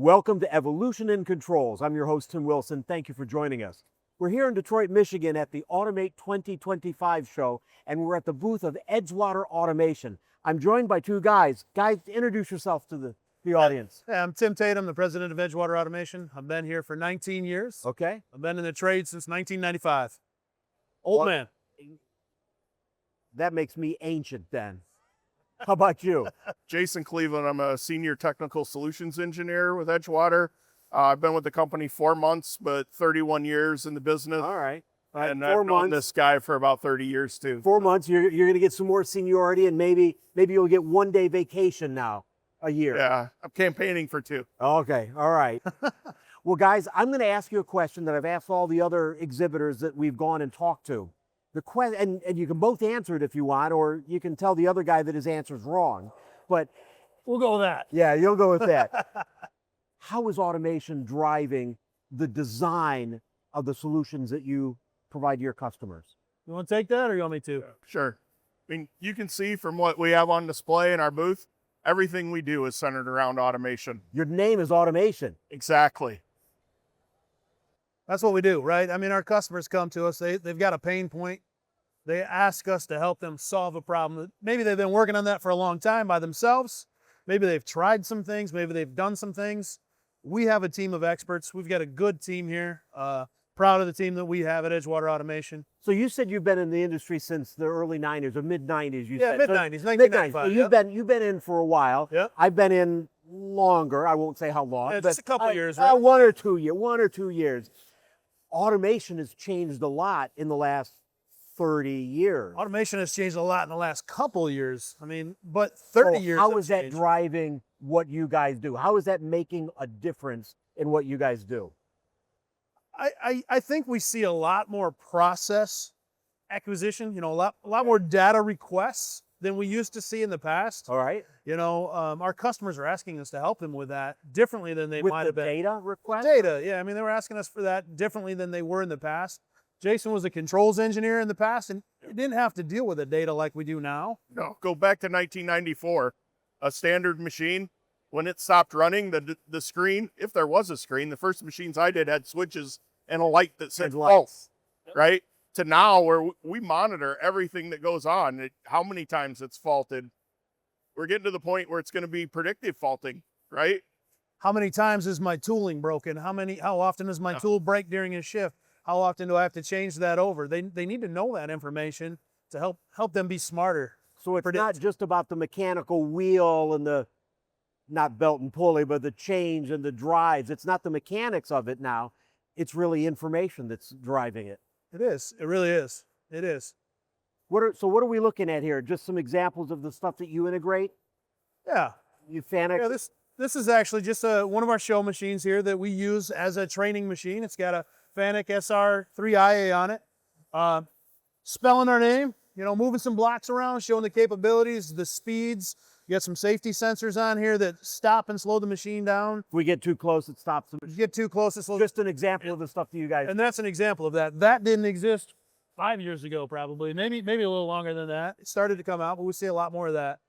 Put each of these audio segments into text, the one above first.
Welcome to Evolution in Controls. I'm your host, Tim Wilson. Thank you for joining us. We're here in Detroit, Michigan at the Automate 2025 show, and we're at the booth of Edgewater Automation. I'm joined by two guys. Guys, introduce yourself to the audience. Yeah, I'm Tim Tatum, the president of Edgewater Automation. I've been here for 19 years. Okay. I've been in the trade since 1995. Old man. That makes me ancient then. How about you? Jason Cleveland. I'm a senior technical solutions engineer with Edgewater. I've been with the company 4 months, but 31 years in the business. All right. And 4 I've known months. this guy for about 30 years too. 4 months, you're going to get some more seniority, and maybe you'll get 1 day vacation now a year. Yeah, I'm campaigning for 2. Okay, all right. Well, guys, I'm going to ask you a question that I've asked all the other exhibitors that we've gone and talked to. And you can both answer it if you want, or you can tell the other guy that his answer's wrong. But We'll go with that. yeah, you'll go with that. How is automation driving the design of the solutions that you provide to your customers? You want to take that or you want me to? Sure. I mean, you can see from what we have on display in our booth, everything we do is centered around automation. Your name is automation. Exactly. That's what we do, right? I mean, our customers come to us, they've got a pain point. They ask us to help them solve a problem. Maybe they've been working on that for a long time by themselves. Maybe they've tried some things. Maybe they've done some things. We have a team of experts. We've got a good team here. Proud of the team that we have at Edgewater Automation. So you said you've been in the industry since the early 90s or mid-90s, you Yeah, said. mid-90s, So, 1995. So you've been in for a while. Yep. I've been in longer. I won't say how long. Yeah, but just a couple years, right? 1 or 2 years. 1 or 2 years. Automation has changed a lot in the last 30 years. Automation has changed a lot in the last couple year. I mean, but 30 So years. How have is that changed. driving what you guys do? How is that making a difference in what you guys do? I think we see a lot more process acquisition, a lot more data requests than we used to see in the past. All right. Our customers are asking us to help them with that differently than they With might the have been. data request? Data, yeah. I mean, they were asking us for that differently than they were in the past. Jason was a controls engineer in the past, and he didn't have to deal with the data like we do now. No, go back to 1994. A standard machine, when it stopped running, the screen, if there was a screen, the first machines I did had switches and a light that said false, right? To now where we monitor everything that goes on, how many times it's faulted. We're getting to the point where it's going to be predictive faulting, right? How many times is my tooling broken? How often does my tool break during a shift? How often do I have to change that over? They need to know that information to help them be smarter. So it's not just about the mechanical wheel and the, not belt and pulley, but the change and the drives. It's not the mechanics of it now. It's really information that's driving it. It is. It really is. It is. So what are we looking at here? Just some examples of the stuff that you integrate? Yeah. You Fanuc? Yeah, this is actually just one of our show machines here that we use as a training machine. It's got a Fanuc SR3IA on it. Spelling our name, moving some blocks around, showing the capabilities, the speeds. You got some safety sensors on here that stop and slow the machine down. If we get too close, it stops them. If you get too close, it slows. Just an example of the stuff that you guys. And that's an example of that. That didn't exist 5 years ago, probably. Maybe a little longer than that. It started to come out, but we see a lot more of that.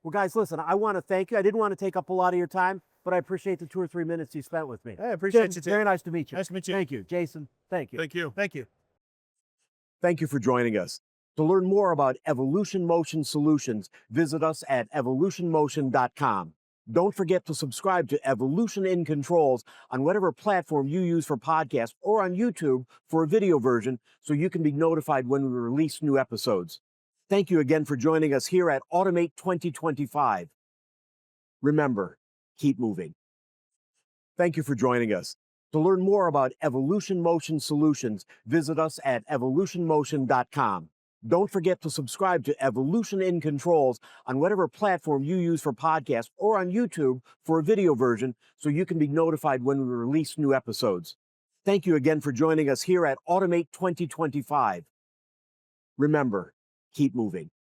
Well, guys, listen, I want to thank you. I didn't want to take up a lot of your time, but I appreciate the 2 or 3 minutes you spent with me. I appreciate Tim, you, too. very nice to meet you. Nice to meet you. Thank you. Jason, thank you. Thank you. Thank you. Thank you for joining us. To learn more about Evolution Motion Solutions, visit us at evolutionmotion.com. Don't forget to subscribe to Evolution in Controls on whatever platform you use for podcasts or on YouTube for a video version so you can be notified when we release new episodes. Thank you again for joining us here at Automate 2025. Remember, keep moving. Thank you for joining us. To learn more about Evolution Motion Solutions, visit us at evolutionmotion.com. Don't forget to subscribe to Evolution in Controls on whatever platform you use for podcasts or on YouTube for a video version so you can be notified when we release new episodes. Thank you again for joining us here at Automate 2025. Remember, keep moving.